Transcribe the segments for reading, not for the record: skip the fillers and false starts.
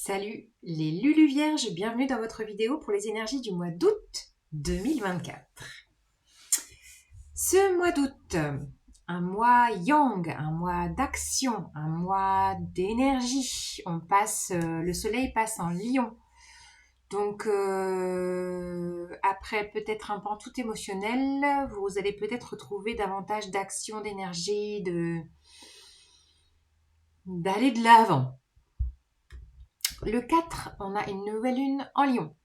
Salut les Lulu Vierges, bienvenue dans votre vidéo pour les énergies du mois d'août 2024. Ce mois d'août, un mois yang, un mois d'action, un mois d'énergie. Le soleil passe en Lion. Donc après peut-être un pan tout émotionnel, vous allez peut-être retrouver davantage d'action, d'énergie, d'aller de l'avant. Le 4, on a une nouvelle lune en Lion.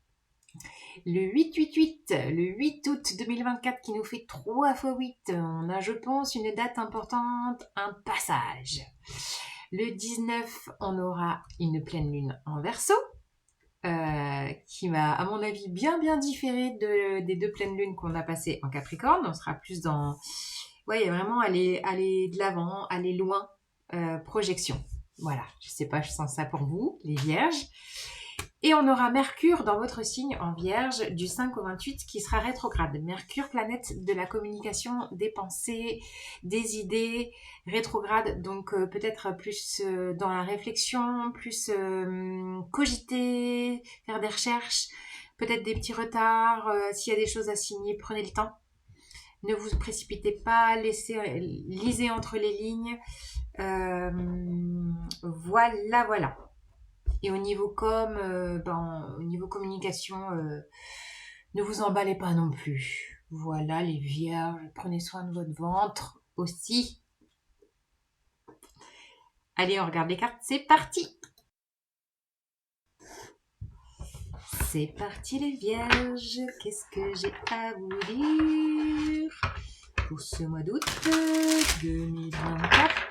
Le 888, le 8 août 2024 qui nous fait 3 x 8, on a je pense une date importante, un passage. Le 19, on aura une pleine lune en Verseau, qui va à mon avis bien différer des deux pleines lunes qu'on a passées en Capricorne. On sera plus dans, vraiment aller de l'avant, aller loin, projection. Voilà, je sais pas, je sens ça pour vous, les Vierges. Et on aura Mercure dans votre signe en Vierge du 5 au 28 qui sera rétrograde. Mercure, planète de la communication, des pensées, des idées, rétrograde, donc peut-être plus dans la réflexion, plus cogiter, faire des recherches, peut-être des petits retards, s'il y a des choses à signer, prenez le temps. Ne vous précipitez pas, lisez entre les lignes. Voilà. Et au niveau au niveau communication, ne vous emballez pas non plus. Voilà les vierges, prenez soin de votre ventre aussi. Allez, on regarde les cartes, c'est parti. C'est parti les vierges, qu'est-ce que j'ai à vous dire pour ce mois d'août 2024.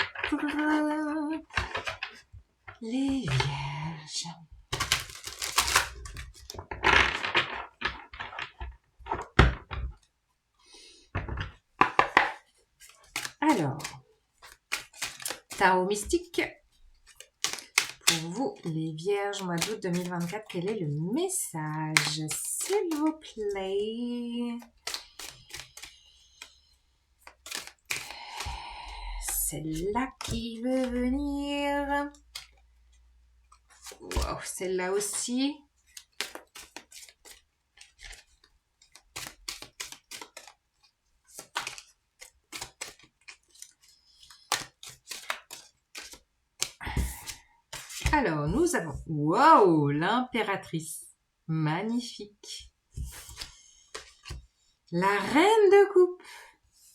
Les vierges. Alors, tarot mystique, pour vous, les vierges, mois d'août 2024, quel est le message, s'il vous plaît? Celle-là qui veut venir. Wow, celle-là aussi. Alors, nous avons... Wow, l'impératrice. Magnifique. La reine de coupe.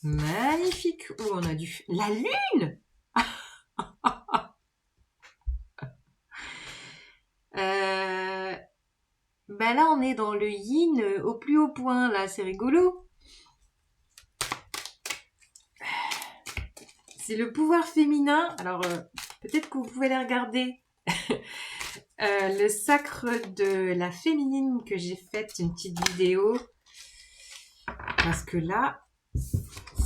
Magnifique. Oh, on a du... La lune. Ben là, on est dans le yin au plus haut point. Là, c'est rigolo. C'est le pouvoir féminin. Alors, peut-être que vous pouvez les regarder. Le sacre de la féminine que j'ai fait une petite vidéo. Parce que là,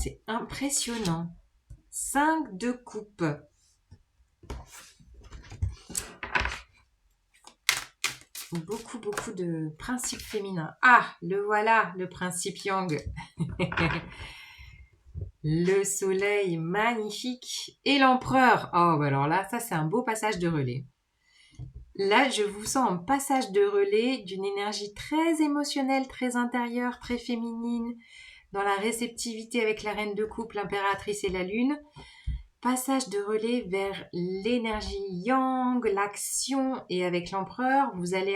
c'est impressionnant. 5 de coupe. Beaucoup de principes féminins. Ah, le voilà, le principe yang. Le soleil, magnifique. Et l'empereur. Oh, bah alors là, ça c'est un beau passage de relais. Là, je vous sens en passage de relais d'une énergie très émotionnelle, très intérieure, très féminine, dans la réceptivité avec la reine de coupe, l'impératrice et la lune. Passage de relais vers l'énergie yang, l'action, et avec l'empereur, vous allez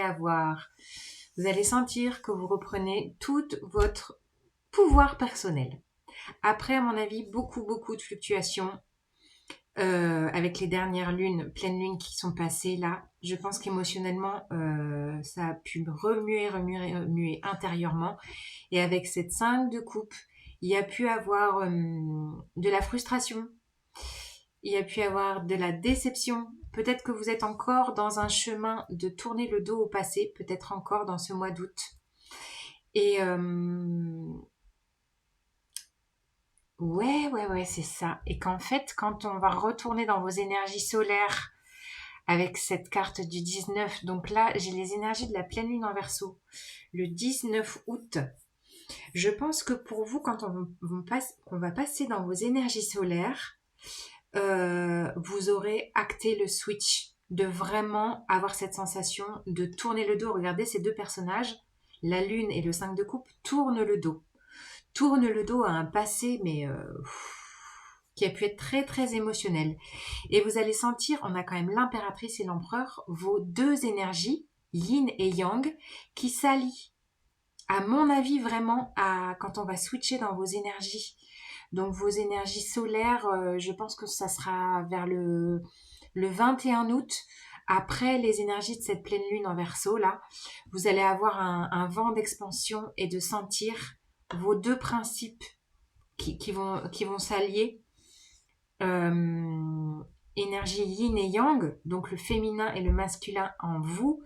sentir que vous reprenez tout votre pouvoir personnel. Après, à mon avis, beaucoup de fluctuations avec les dernières pleines lunes qui sont passées là. Je pense qu'émotionnellement, ça a pu remuer intérieurement. Et avec cette 5 de coupe, il y a pu avoir de la frustration. Il y a pu avoir de la déception. Peut-être que vous êtes encore dans un chemin de tourner le dos au passé, peut-être encore dans ce mois d'août. Et ouais, c'est ça. Et qu'en fait, quand on va retourner dans vos énergies solaires avec cette carte du 19, donc là, j'ai les énergies de la pleine lune en Verseau, le 19 août. Je pense que pour vous, quand on va passer dans vos énergies solaires, vous aurez acté le switch. de vraiment avoir cette sensation de tourner le dos. Regardez ces deux personnages, la lune et le 5 de coupe, tournent le dos. Tournent le dos à un passé, mais qui a pu être très très émotionnel. Et vous allez sentir, on a quand même l'impératrice et l'empereur, vos deux énergies, yin et yang, qui s'allient. À mon avis, vraiment, quand on va switcher dans vos énergies. Donc vos énergies solaires, je pense que ça sera vers le 21 août, après les énergies de cette pleine lune en Verseau, là, vous allez avoir un vent d'expansion et de sentir vos deux principes qui vont s'allier. Énergie yin et yang, donc le féminin et le masculin en vous,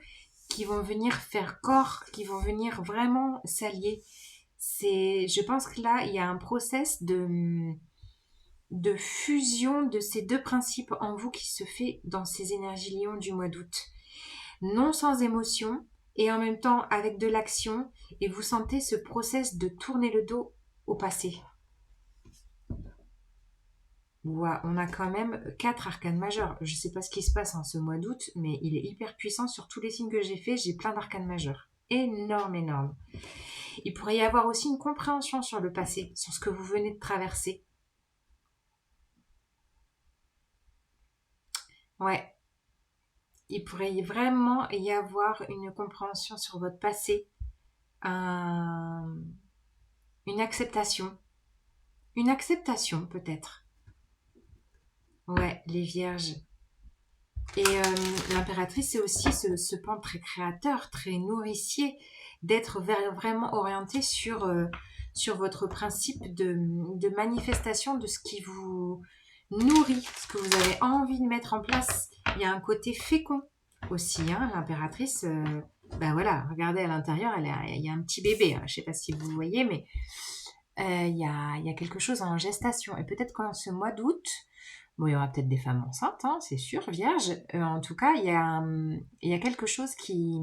qui vont venir faire corps, qui vont venir vraiment s'allier. Je pense que là, il y a un process de fusion de ces deux principes en vous qui se fait dans ces énergies lions du mois d'août. Non sans émotion et en même temps avec de l'action, et vous sentez ce process de tourner le dos au passé. Wow, on a quand même 4 arcanes majeurs. Je ne sais pas ce qui se passe en ce mois d'août, mais il est hyper puissant sur tous les signes que j'ai fait. J'ai plein d'arcanes majeurs. Énorme, énorme. Il pourrait y avoir aussi une compréhension sur le passé, sur ce que vous venez de traverser. Ouais. Il pourrait vraiment y avoir une compréhension sur votre passé, une acceptation. Une acceptation peut-être. Ouais, les vierges. Et l'impératrice, c'est aussi ce pan très créateur, très nourricier, d'être vraiment orienté sur votre principe de manifestation de ce qui vous nourrit, ce que vous avez envie de mettre en place. Il y a un côté fécond aussi, hein, l'impératrice. Ben voilà, regardez à l'intérieur, il y a un petit bébé. Hein, je ne sais pas si vous voyez, mais il y a quelque chose en gestation. Et peut-être qu'en ce mois d'août, bon, il y aura peut-être des femmes enceintes, hein, c'est sûr, vierges. En tout cas, il y a quelque chose qui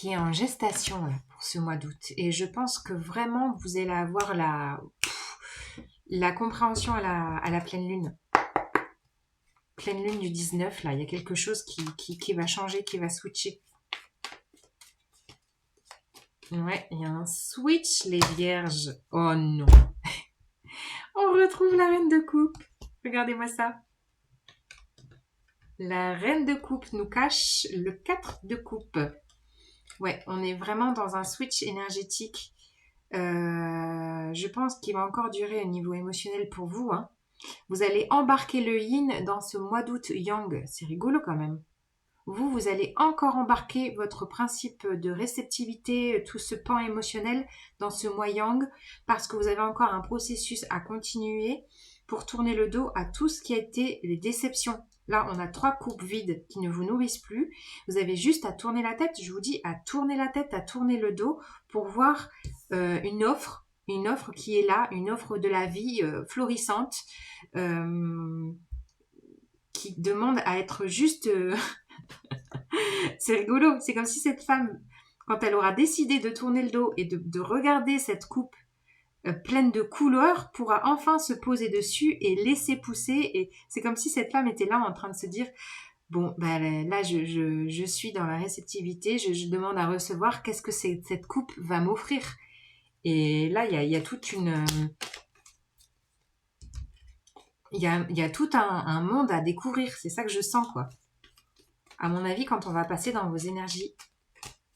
est en gestation là, pour ce mois d'août. Et je pense que vraiment, vous allez avoir la compréhension à la pleine lune. Pleine lune du 19, là, il y a quelque chose qui va changer, qui va switcher. Ouais, il y a un switch, les vierges. Oh non. On retrouve la reine de coupe. Regardez-moi ça. La reine de coupe nous cache le 4 de coupe. Ouais, on est vraiment dans un switch énergétique. Je pense qu'il va encore durer au niveau émotionnel pour vous. Hein. Vous allez embarquer le yin dans ce mois d'août yang. C'est rigolo quand même. Vous allez encore embarquer votre principe de réceptivité, tout ce pan émotionnel dans ce mois yang, parce que vous avez encore un processus à continuer pour tourner le dos à tout ce qui a été les déceptions. Là, on a 3 coupes vides qui ne vous nourrissent plus. Vous avez juste à tourner la tête, je vous dis, à tourner la tête, à tourner le dos pour voir une offre qui est là, une offre de la vie florissante, qui demande à être juste... C'est rigolo, c'est comme si cette femme, quand elle aura décidé de tourner le dos et de regarder cette coupe pleine de couleurs, pourra enfin se poser dessus et laisser pousser. Et c'est comme si cette femme était là en train de se dire, bon, bah, là je suis dans la réceptivité, je demande à recevoir, qu'est-ce que cette coupe va m'offrir. Et là, il y a toute une... Il y a tout un monde à découvrir, c'est ça que je sens, quoi. À mon avis, quand on va passer dans vos énergies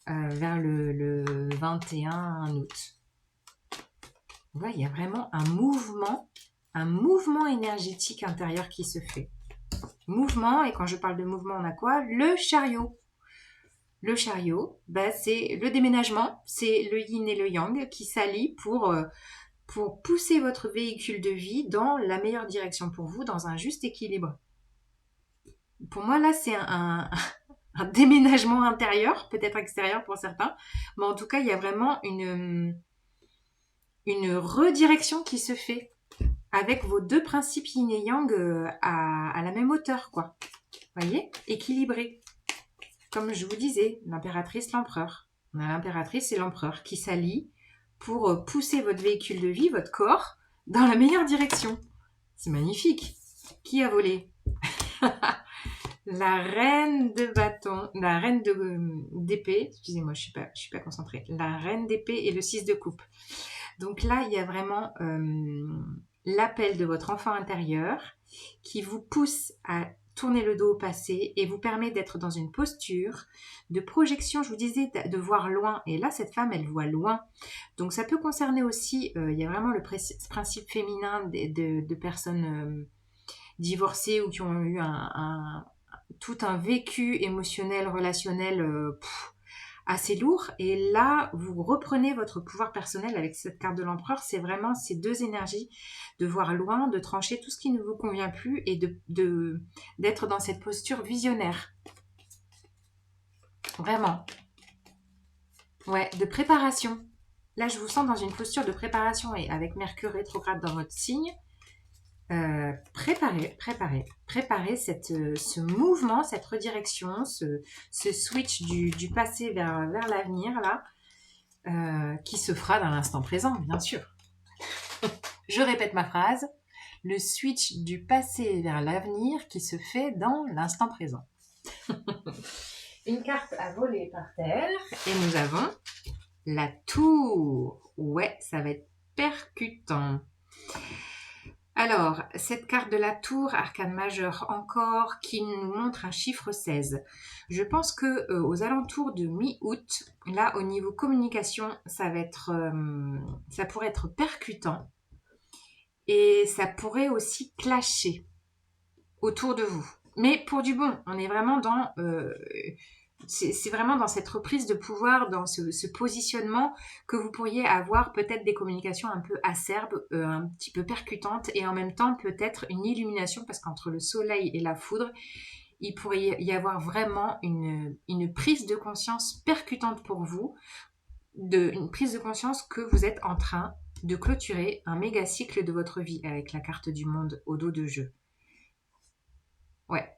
vers le 21 août, ouais, il y a vraiment un mouvement énergétique intérieur qui se fait. Mouvement, et quand je parle de mouvement, on a quoi? Le chariot. Le chariot, bah, c'est le déménagement, c'est le yin et le yang qui s'allient pour pousser votre véhicule de vie dans la meilleure direction pour vous, dans un juste équilibre. Pour moi, là, c'est un déménagement intérieur, peut-être extérieur pour certains, mais en tout cas, il y a vraiment une redirection qui se fait avec vos deux principes yin et yang à la même hauteur, quoi. Voyez, équilibré. Comme je vous disais, l'impératrice, l'empereur. On a l'impératrice et l'empereur qui s'allient pour pousser votre véhicule de vie, votre corps, dans la meilleure direction. C'est magnifique. Qui a volé? La reine de bâton, la reine d'épée, excusez-moi, je suis pas concentrée. La reine d'épée et le 6 de coupe. Donc là, il y a vraiment l'appel de votre enfant intérieur qui vous pousse à tourner le dos au passé et vous permet d'être dans une posture de projection, je vous disais, de voir loin. Et là, cette femme, elle voit loin. Donc ça peut concerner aussi, il y a vraiment le principe féminin de personnes divorcées ou qui ont eu tout un vécu émotionnel, relationnel assez lourd. Et là, vous reprenez votre pouvoir personnel avec cette carte de l'empereur. C'est vraiment ces deux énergies de voir loin, de trancher tout ce qui ne vous convient plus et d'être dans cette posture visionnaire. Vraiment. Ouais, de préparation. Là, je vous sens dans une posture de préparation et avec Mercure rétrograde dans votre signe. Préparez ce mouvement, cette redirection, ce switch du passé vers l'avenir là, qui se fera dans l'instant présent, bien sûr. Je répète ma phrase, le switch du passé vers l'avenir qui se fait dans l'instant présent. Une carte à voler par terre et nous avons la tour. Ouais, ça va être percutant. Alors, cette carte de la tour, arcane majeur encore, qui nous montre un chiffre 16. Je pense que aux alentours de mi-août, là, au niveau communication, ça pourrait être percutant et ça pourrait aussi clasher autour de vous. Mais pour du bon, on est vraiment dans... c'est vraiment dans cette reprise de pouvoir, dans ce positionnement que vous pourriez avoir peut-être des communications un peu acerbes, un petit peu percutantes et en même temps peut-être une illumination parce qu'entre le soleil et la foudre, il pourrait y avoir vraiment une prise de conscience percutante pour vous, une prise de conscience que vous êtes en train de clôturer un méga cycle de votre vie avec la carte du monde au dos de jeu. Ouais.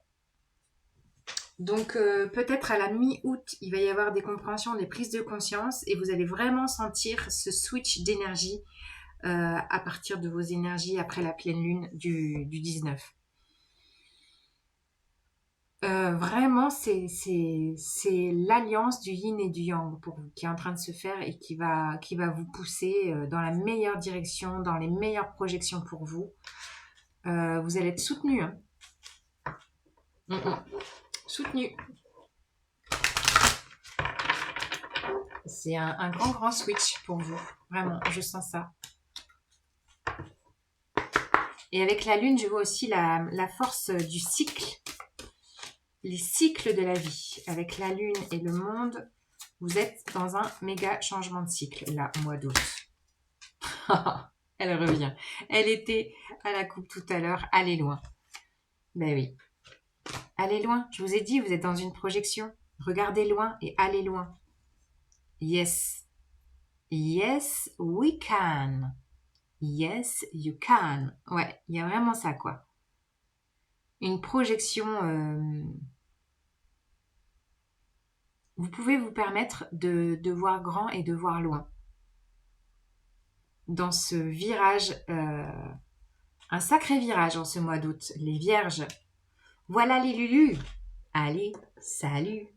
Donc peut-être à la mi-août, il va y avoir des compréhensions, des prises de conscience et vous allez vraiment sentir ce switch d'énergie à partir de vos énergies après la pleine lune du 19. Vraiment, c'est l'alliance du yin et du yang pour vous qui est en train de se faire et qui va vous pousser dans la meilleure direction, dans les meilleures projections pour vous. Vous allez être soutenu. Hein. Soutenu. C'est un grand switch pour vous. Vraiment, je sens ça. Et avec la lune, je vois aussi la force du cycle. Les cycles de la vie. Avec la lune et le monde, vous êtes dans un méga changement de cycle, là, au mois d'août. Elle revient. Elle était à la coupe tout à l'heure. Allez loin. Ben oui. Allez loin. Je vous ai dit, vous êtes dans une projection. Regardez loin et allez loin. Yes. Yes, we can. Yes, you can. Ouais, il y a vraiment ça, quoi. Une projection... Vous pouvez vous permettre de voir grand et de voir loin. Dans ce virage, un sacré virage en ce mois d'août. Les vierges. Voilà les lulus. Allez, salut.